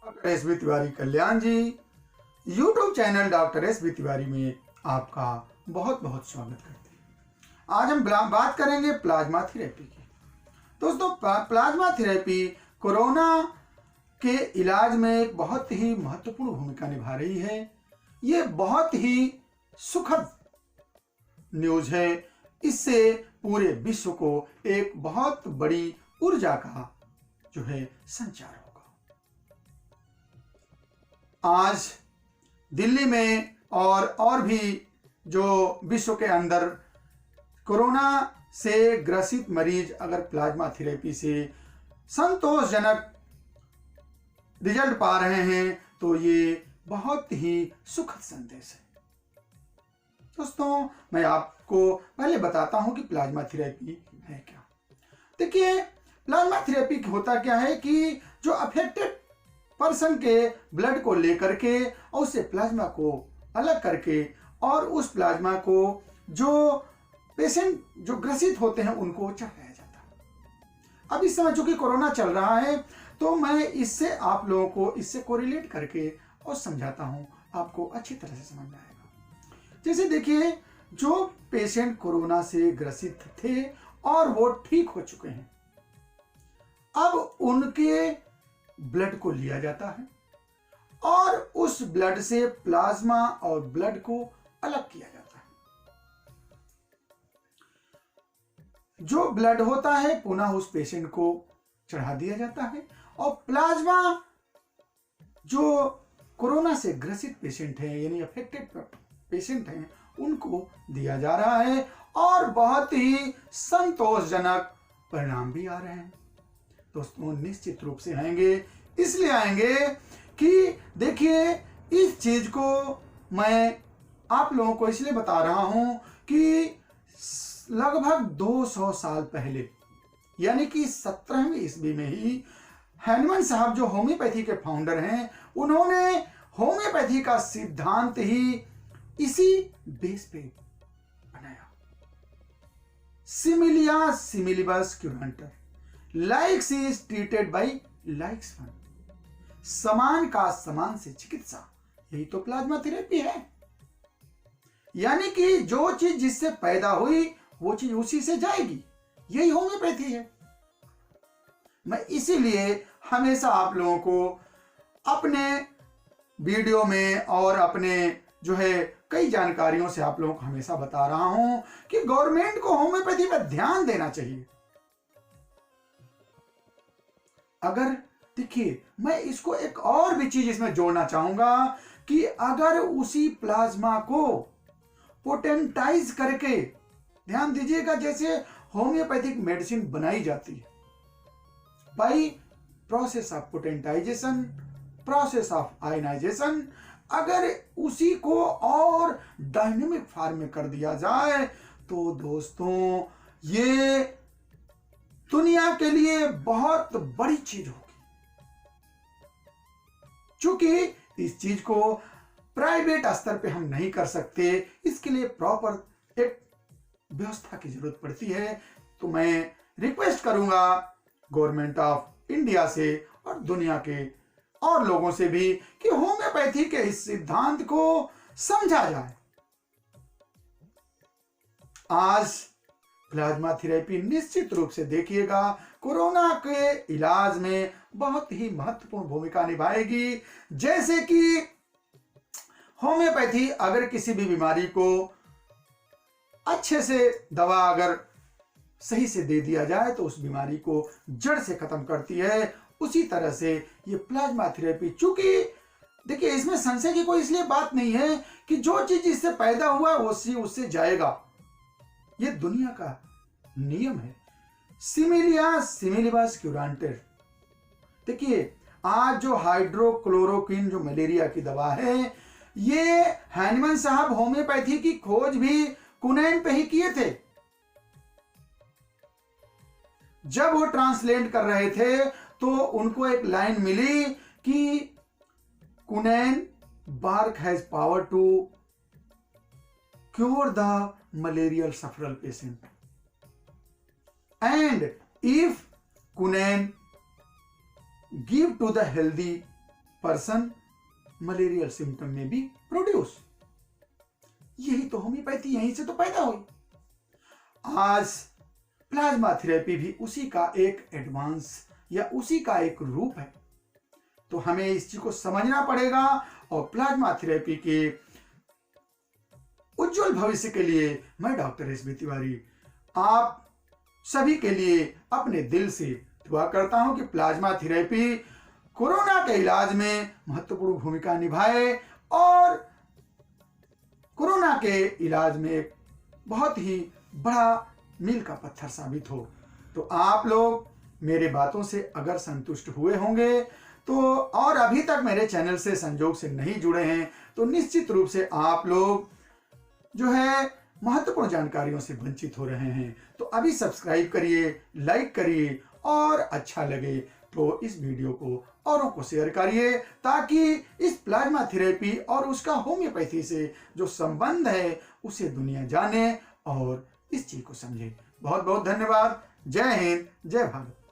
Doctor S B Tiwari Kalyan ji, YouTube channel doctor S B Tiwari में आपका बहुत बहुत स्वागत करते हैं। आज हम बात करेंगे प्लाज्मा थेरेपी की। दोस्तों, प्लाज्मा थेरेपी कोरोना के इलाज में एक बहुत ही महत्वपूर्ण भूमिका निभा रही है। ये बहुत ही सुखद न्यूज है। इससे पूरे विश्व को एक बहुत बड़ी ऊर्जा का जो है संचार होगा। आज दिल्ली में और भी जो विश्व के अंदर कोरोना से ग्रसित मरीज अगर प्लाज्मा थेरेपी से संतोषजनक रिजल्ट पा रहे हैं तो ये बहुत ही सुखद संदेश है। दोस्तों, मैं आपको पहले बताता हूं कि प्लाज्मा थेरेपी है क्या। देखिए, प्लाज्मा थेरेपी होता क्या है कि जो अफेक्टेड पर्सन के ब्लड को लेकर के और उससे प्लाज्मा को अलग करके और उस प्लाज्मा को जो पेशेंट जो ग्रसित होते हैं उनको चढ़ाया जाता है। अब इस समय चूंकि कोरोना चल रहा है तो मैं इससे आप लोगों को इससे कोरिलेट करके और समझाता हूं, आपको अच्छी तरह से समझ में आएगा। जैसे देखिए, जो पेशेंट कोरोना से ग्रसित थे और वो ठीक हो चुके हैं, अब उनके ब्लड को लिया जाता है और उस ब्लड से प्लाज्मा और ब्लड को अलग किया जाता है। जो ब्लड होता है पुनः उस पेशेंट को चढ़ा दिया जाता है और प्लाज्मा जो कोरोना से ग्रसित पेशेंट हैं यानी अफेक्टेड पेशेंट हैं उनको दिया जा रहा है और बहुत ही संतोषजनक परिणाम भी आ रहे हैं। दोस्तों, निश्चित रूप से आएंगे, इसलिए आएंगे कि देखिए, इस चीज को मैं आप लोगों को इसलिए बता रहा हूं कि लगभग 200 साल पहले यानी कि 17वीं ईस्वी में ही हैनमन साहब जो होम्योपैथी के फाउंडर हैं, उन्होंने होम्योपैथी का सिद्धांत ही इसी बेस पे बनाया। सिमिलिया सिमिलिबस क्यूरेंटर, likes is treated by likes one, समान का समान से चिकित्सा, यही तो प्लाज्मा थेरेपी है। यानी कि जो चीज जिससे पैदा हुई वो चीज उसी से जाएगी, यही होम्योपैथी है। मैं इसीलिए हमेशा आप लोगों को अपने वीडियो में और अपने जो है कई जानकारियों से आप लोगों को हमेशा बता रहा हूं कि गवर्नमेंट को होम्योपैथी पर ध्यान देना चाहिए। अगर देखिए, मैं इसको एक और भी चीज इसमें जोड़ना चाहूंगा कि अगर उसी प्लाज्मा को पोटेंटाइज करके, ध्यान दीजिएगा, जैसे होम्योपैथिक मेडिसिन बनाई जाती है by process of potentization, process of ionization, अगर उसी को और डायनेमिक फॉर्म में कर दिया जाए तो दोस्तों ये दुनिया के लिए बहुत बड़ी चीज होगी। चूंकि इस चीज को प्राइवेट स्तर पे हम नहीं कर सकते, इसके लिए प्रॉपर एक व्यवस्था की जरूरत पड़ती है। तो मैं रिक्वेस्ट करूंगा गवर्नमेंट ऑफ इंडिया से और दुनिया के और लोगों से भी कि होम्योपैथी के इस सिद्धांत को समझा जाए। आज प्लाज्मा थेरेपी निश्चित रूप से देखिएगा कोरोना के इलाज में बहुत ही महत्वपूर्ण भूमिका निभाएगी। जैसे कि होम्योपैथी अगर किसी भी बीमारी को अच्छे से दवा अगर सही से दे दिया जाए तो उस बीमारी को जड़ से खत्म करती है, उसी तरह से ये प्लाज्मा थेरेपी, चूंकि देखिए इसमें संशय की कोई इसलिए बात नहीं है कि जो चीज इससे पैदा हुआ वो उससे जाएगा, ये दुनिया का नियम है। सिमिलिया सिमिलिबस क्यूरेंटर, देखिए आज जो हाइड्रोक्लोरोक्विन जो मलेरिया की दवा है, ये हैनमन साहब होम्योपैथी की खोज भी कुनैन पे ही किए थे। जब वो ट्रांसलेट कर रहे थे तो उनको एक लाइन मिली कि quinine bark has power to cure the malarial suffering patient and if quinine give to the healthy person malarial symptom में भी प्रोड्यूस। यही तो होम्योपैथी, यहीं से तो पैदा हुई। आज प्लाज्मा थेरेपी भी उसी का एक एडवांस या उसी का एक रूप है। तो हमें इस चीज को समझना पड़ेगा और प्लाज्मा थेरेपी के उज्जवल भविष्य के लिए मैं डॉक्टर एस बी तिवारी आप सभी के लिए अपने दिल से दुआ करता हूं कि प्लाज्मा थेरेपी कोरोना के इलाज में महत्वपूर्ण भूमिका निभाए और कोरोना के इलाज में एक बहुत ही बड़ा मील का पत्थर साबित हो। तो आप लोग मेरे बातों से अगर संतुष्ट हुए होंगे तो, और अभी तक मेरे चैनल से संजोग से नहीं जुड़े हैं, तो निश्चित रूप से आप लोग जो है महत्वपूर्ण जानकारियों से वंचित हो रहे हैं। तो अभी सब्सक्राइब करिए, लाइक करिए और अच्छा लगे तो इस वीडियो को औरों को शेयर करिए, ताकि इस प्लाज्मा थेरेपी और उसका होम्योपैथी से जो संबंध है उसे दुनिया जाने और इस चीज को समझे। बहुत बहुत धन्यवाद। जय हिंद, जय भारत।